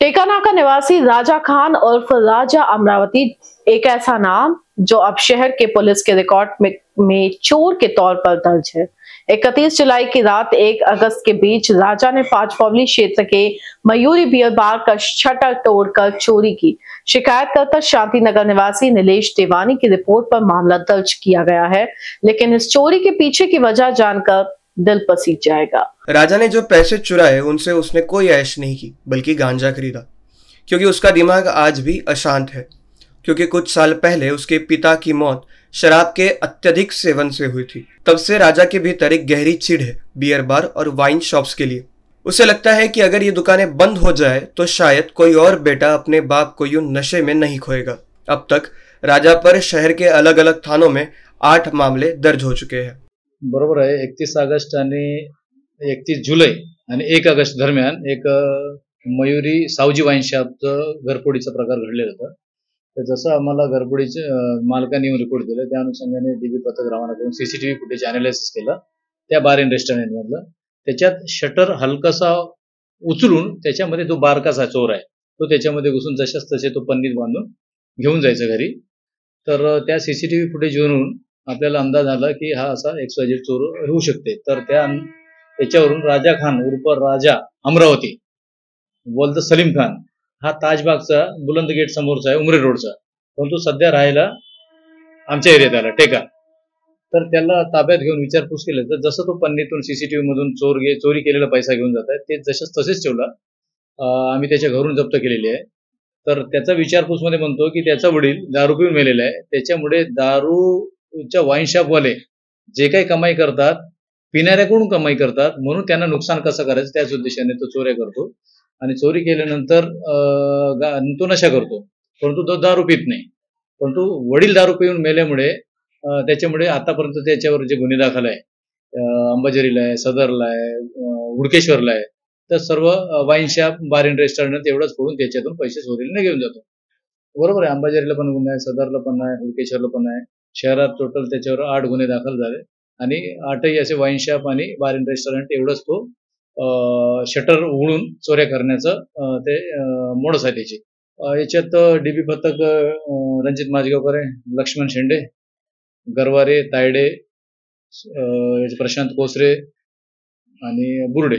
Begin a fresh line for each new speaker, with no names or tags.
टेकानाका निवासी राजा खान उर्फ राजा अमरावती एक ऐसा नाम जो अब शहर के पुलिस के रिकॉर्ड में चोर के तौर पर दर्ज है। 31 जुलाई की रात 1 अगस्त के बीच राजा ने पांचपौली क्षेत्र के मयूरी बियर बार का शटर तोड़कर चोरी की। शिकायतकर्ता शांति नगर निवासी नीलेश देवानी की रिपोर्ट पर मामला दर्ज किया गया है, लेकिन इस चोरी के पीछे की वजह जानकर दिल पसीज जाएगा।
राजा ने जो पैसे चुराए उनसे उसने कोई ऐश नहीं की, बल्कि गांजा खरीदा, क्योंकि उसका दिमाग आज भी अशांत है। क्योंकि कुछ साल पहले उसके पिता की मौत शराब के अत्यधिक सेवन से हुई थी। तब से राजा के भीतर एक गहरी चिढ़ है बियर बार और वाइन शॉप्स के लिए। उसे लगता है कि अगर ये दुकानें बंद हो जाए तो शायद कोई और बेटा अपने बाप को यूं नशे में नहीं खोएगा। अब तक राजा पर शहर के अलग अलग थानों में 8 मामले दर्ज हो चुके हैं।
बरोबर आहे। 31 ऑगस्ट आणि 31 जुलै आणि 1 ऑगस्ट दरम्यान एक मयुरी सावजी वाईन शॉपचं घरफोडीचा प्रकार घडलेला होता। तर जसं आम्हाला घरफोडीचे मालकांनी रिपोर्ट दिला, त्या अनुषंगाने डीबी पथक रवाना करून सीसीटीव्ही फुटेज अनालिसिस केलं त्या बार इन रेस्टॉरंटमधलं। त्याच्यात शटर हलकासा उचलून त्याच्यामध्ये जो बारकासा चोर आहे तो त्याच्यामध्ये घुसून जशाच तसे तो पन्नीत बांधून घेऊन जायचा घरी। तर त्या सीसीटीव्ही फुटेजवरून आपल्याला अंदाज आला की हा असा XYZ चोर होऊ शकते। तर त्याच्यावरून राजा खान उर्फ राजा अमरावती बोलतो सलीम खान हा ताजबागचा बुलंद गेट समोरचा आहे, उमरे रोडचा, परंतु सध्या राहायला आमच्या एरियात आला टेका। तर त्याला ताब्यात घेऊन विचारपूस केली तर जसं तो पन्नीतून सीसीटीव्ही मधून चोरी केलेला पैसा घेऊन जात आहे ते जशाच तसेच ठेवला। आम्ही त्याच्या घरून जप्त केलेली आहे। तर त्याचा विचारपूस मध्ये म्हणतो की त्याचा वडील दारू पिऊन मेलेला आहे, त्याच्यामुळे दारूच्या वाईन शॉपवाले जे काही कमाई करतात पिणाऱ्याकडून कमाई करतात, म्हणून त्यांना नुकसान कसं करायचं त्याच उद्देशाने तो चोऱ्या करतो आणि चोरी केल्यानंतर तो नशा करतो, परंतु तो दारू पित नाही। परंतु वडील दारू पिऊन मेल्यामुळे त्याच्यामुळे आतापर्यंत त्याच्यावर जे गुन्हे दाखल आहे अंबाझरीला आहे, सदरला आहे, हुडकेश्वरला आहे, तर सर्व wine shop bar in restaurant एवढंच फोडून त्याच्यातून पैसे चोरीने घेऊन जातो। बरोबर आहे, अंबाझरीला पण गुन्हा आहे, सदरला पण आहे, हुडकेश्वरला पण आहे। शहरात टोटल त्याच्यावर 8 गुन्हे दाखल झाले आणि 8ही असे वाईन शॉप आणि बार इन रेस्टॉरंट एवढंच तो शटर उघडून चोऱ्या करण्याचं ते मोडस आहे त्याची। याच्यात डीबी पथक रणजित माझगावकर आहे, लक्ष्मण शेंडे, गरवारे, तायडे, प्रशांत कोसरे आणि बुर्डे